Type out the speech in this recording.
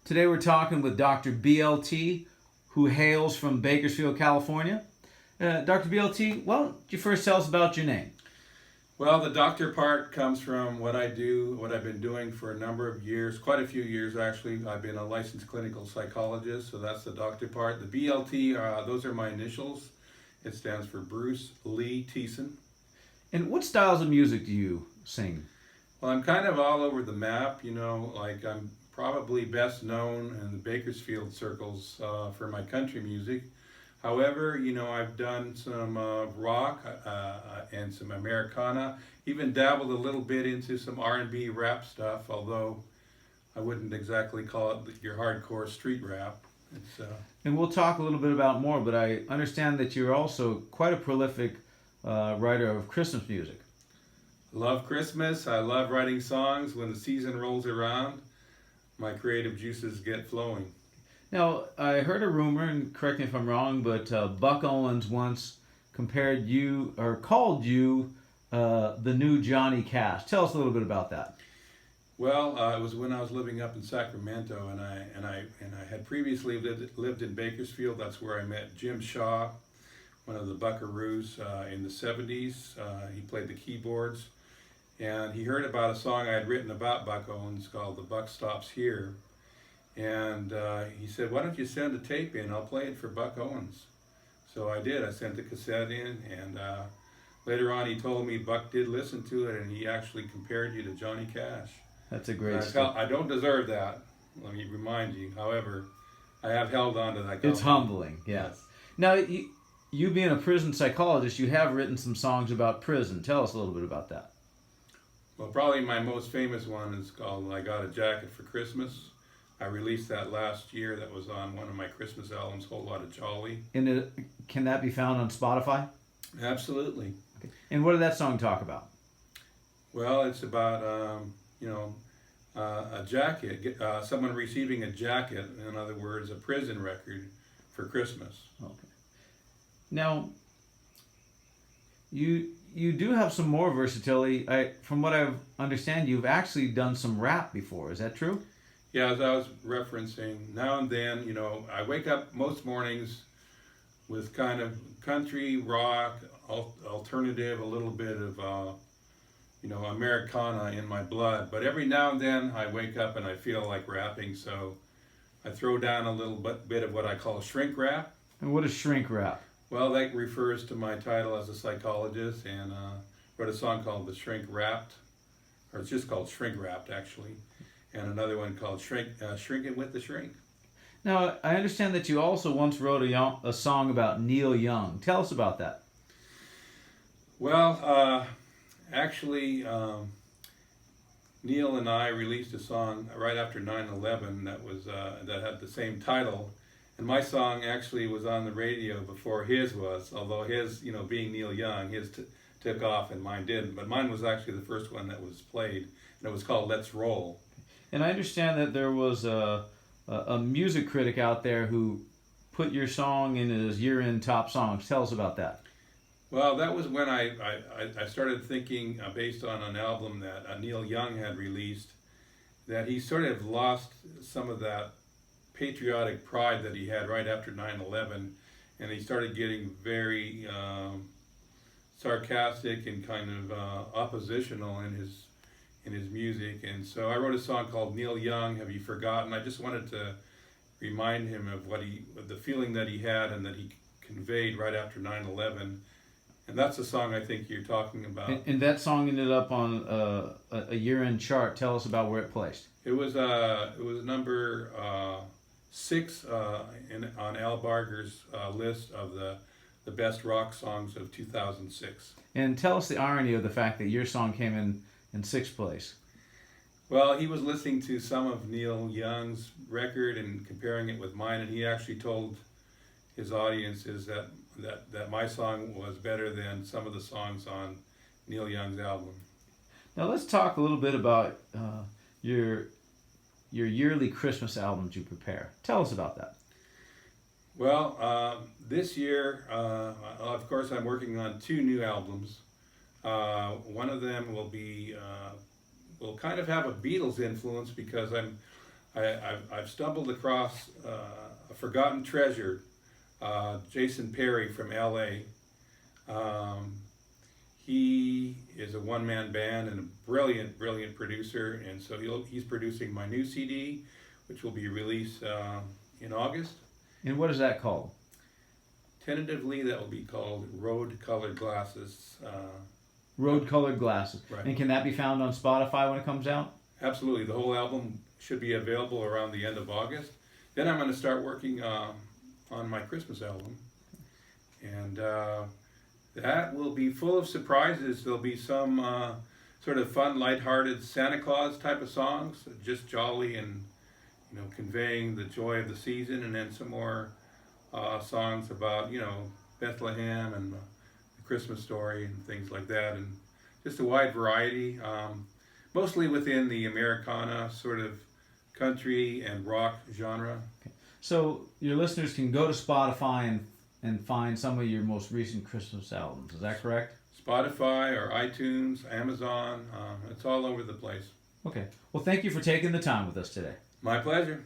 Today we're talking with Dr. BLT, who hails from Bakersfield, California. Dr. BLT, why don't you first tell us about your name? Well, the doctor part comes from what I do, what I've been doing for a number of years, quite a few years actually. I've been a licensed clinical psychologist, so that's the doctor part. The BLT, those are my initials. It stands for Bruce Lee Thiessen. And what styles of music do you sing? Well, I'm kind of all over the map, like I'm probably best known in the Bakersfield circles for my country music. However, I've done some rock and some Americana, even dabbled a little bit into some R&B rap stuff, although I wouldn't exactly call it your hardcore street rap. And we'll talk a little bit about more, but I understand that you're also quite a prolific writer of Christmas music. Love Christmas. I love writing songs. When the season rolls around, my creative juices get flowing. Now, I heard a rumor, and correct me if I'm wrong, but Buck Owens once compared you, or called you, the new Johnny Cash. Tell us a little bit about that. Well, it was when I was living up in Sacramento, and I had previously lived in Bakersfield. That's where I met Jim Shaw, one of the Buckaroos in the 70s. He played the keyboards, and he heard about a song I had written about Buck Owens called "The Buck Stops Here." And he said, "Why don't you send a tape in? I'll play it for Buck Owens." So I did. I sent the cassette in, and later on he told me Buck did listen to it, and he actually compared you to Johnny Cash. That's a great story. I don't deserve that, let me remind you. However, I have held on to that. It's humbling, yes. Now, you being a prison psychologist, you have written some songs about prison. Tell us a little bit about that. Well, probably my most famous one is called "I Got a Jacket for Christmas." I released that last year. That was on one of my Christmas albums, Whole Lot of Jolly. And can that be found on Spotify? Absolutely. Okay. And what did that song talk about? Well, it's about, a jacket, someone receiving a jacket, in other words, a prison record for Christmas. Okay. Now, you do have some more versatility. From what I understand, you've actually done some rap before. Is that true? Yeah, as I was referencing, now and then, I wake up most mornings with kind of country, rock, alternative, a little bit of, Americana in my blood. But every now and then I wake up and I feel like rapping, so I throw down a little bit of what I call shrink rap. And what is shrink rap? Well, that refers to my title as a psychologist, and wrote a song called The Shrink Rapped, or it's just called Shrink Rapped, actually. And another one called Shrinking with the Shrink. Now, I understand that you also once wrote a song about Neil Young. Tell us about that. Well, actually, Neil and I released a song right after 9/11 that had the same title. And my song actually was on the radio before his was, although his, being Neil Young, his took off and mine didn't. But mine was actually the first one that was played, and it was called Let's Roll. And I understand that there was a music critic out there who put your song in his year-end top songs. Tell us about that. Well, that was when I started thinking, based on an album that Neil Young had released, that he sort of lost some of that patriotic pride that he had right after 9/11, and he started getting very sarcastic and kind of oppositional in his music. And so I wrote a song called "Neil Young, Have You Forgotten?" I just wanted to remind him of the feeling that he had and that he conveyed right after 9/11. And that's the song I think you're talking about. And that song ended up on a year-end chart. Tell us about where it placed. It was number 6 on Al Barger's list of the best rock songs of 2006. And tell us the irony of the fact that your song came in 6th place. Well, he was listening to some of Neil Young's record and comparing it with mine, and he actually told his audiences that my song was better than some of the songs on Neil Young's album. Now let's talk a little bit about your yearly Christmas albums you prepare. Tell us about that. Well, this year, of course, I'm working on 2 new albums. One of them will kind of have a Beatles influence because I've stumbled across a forgotten treasure, Jason Perry from LA. He is a one-man band and a brilliant, brilliant producer, and so he's producing my new CD, which will be released in August. And what is that called? Tentatively, that will be called Road Colored Glasses. Road Colored Glasses. Right. And can that be found on Spotify when it comes out? Absolutely. The whole album should be available around the end of August. Then I'm going to start working on my Christmas album. And that will be full of surprises. There'll be some sort of fun, lighthearted Santa Claus type of songs, just jolly and, you know, conveying the joy of the season, and then some more songs about, you know, Bethlehem and the Christmas story and things like that, and just a wide variety, mostly within the Americana sort of country and rock genre. Okay. So your listeners can go to Spotify and find some of your most recent Christmas albums. Is that correct? Spotify or iTunes, Amazon, it's all over the place. Okay. Well, thank you for taking the time with us today. My pleasure.